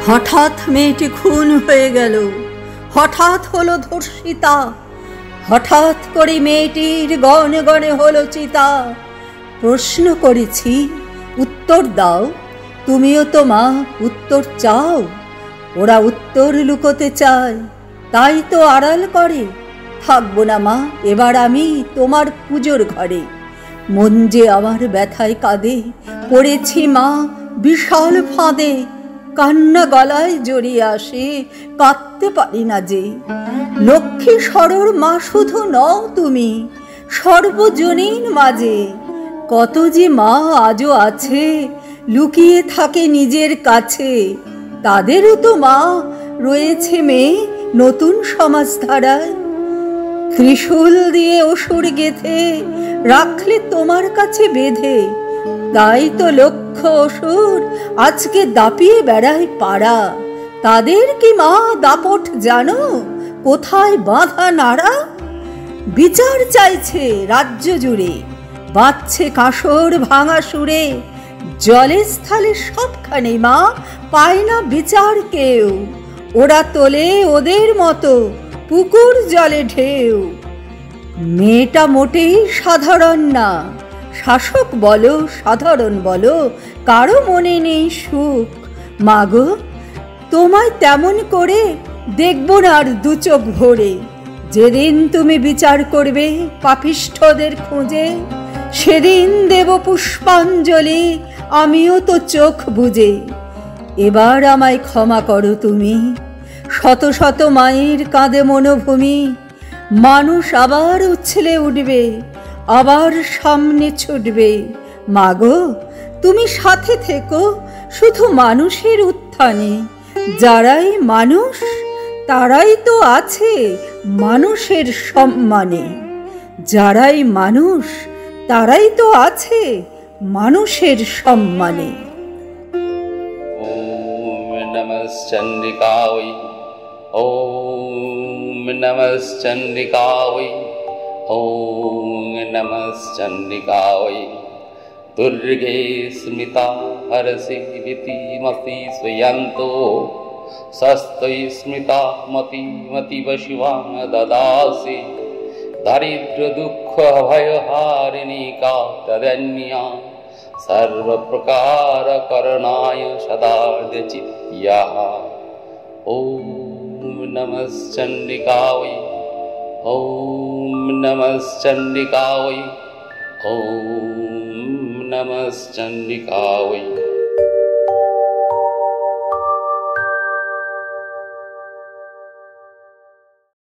হঠাৎ মেয়েটি খুন হয়ে গেল, হঠাৎ হলো ধর্ষিতা, হঠাৎ করে মেয়েটির গনে গনে হলো চিতা। প্রশ্ন করেছি, উত্তর দাও। তুমিও তো মা, উত্তর চাও। ওরা উত্তর লুকোতে চায়, তাই তো আড়াল করে। থাকবো না মা, এবার আমি তোমার পুজোর ঘরে। মন যে আমার ব্যথায় কাঁদে, পড়েছি মা বিশাল ফাঁদে। কান্না গলায় জড়িয়ে আসে, কাঁদতে পারি না যে। লক্ষ্মী সরর মা শুধু নও তুমি, সর্বজনীন মাঝে। কত যে মা আজও আছে, লুকিয়ে থাকে নিজের কাছে। তাদেরও তো মা রয়েছে মেয়ে নতুন সমাজধারায়। ত্রিশূল দিয়ে অসুর গেথে রাখলে তোমার কাছে বেঁধে। তাই তো লক্ষ অসুর আজকে দাপিয়ে বেড়ায় পাড়া। তাদের কি মা দাপট জানো, কোথায় বাঁধা নাড়া? বিচার চাইছে রাজ্য জুড়ে, বাজছে কাঁসর ভাঙা সুরে। জলে স্থলে সবখানে মা পায় না বিচার কেউ। ওরা তোলে ওদের মতো পুকুর জলে ঢেউ। মেয়েটা মোটেই সাধারণ না, শাসক বলো সাধারণ বলো, কারো মনে নেই সুখ। মাগো, তোমায় তেমন করে দেখবো না আর দু চোখ ভরে। যেদিন তুমি বিচার করবে পাপিষ্ঠদের খুঁজে, সেদিন দেব পুষ্পাঞ্জলি আমিও তো চোখ বুজে। এবার আমায় ক্ষমা করো তুমি, শত শত মায়ের কাঁদে মনোভূমি। মানুষ আবার উছলে উঠবে, আবার সামনে ছুটবে। মাগো, তুমি সাথে থেকো শুধু মানুষের উত্থানে। যারাই মানুষ তারাই তো আছে মানুষের সম্মানে। যারাই মানুষ তারাই তো আছে মানুষের সম্মানে। ওম নমশ্চন্দ্রিকায়, ওম নমশ্চন্দ্রিকায়, ওম নমশ্চন্দ্রিকায়। দুর্গে স্মৃতা হরসি ভীতিমতি স্বয়ন্তো, সস্তৈ স্মৃতা মতি মতিব শিবাং দদাসি। দারিদ্র দুঃখ ভয় হারিণী কাতরণ্যা, সর্বপ্রকার করণায় সদা চিত্তিয়া। ওম নমশ্চন্দ্রিকায়, ওম নমশ্চন্দ্রিকায়, ওম নমশ্চন্দ্রিকায়।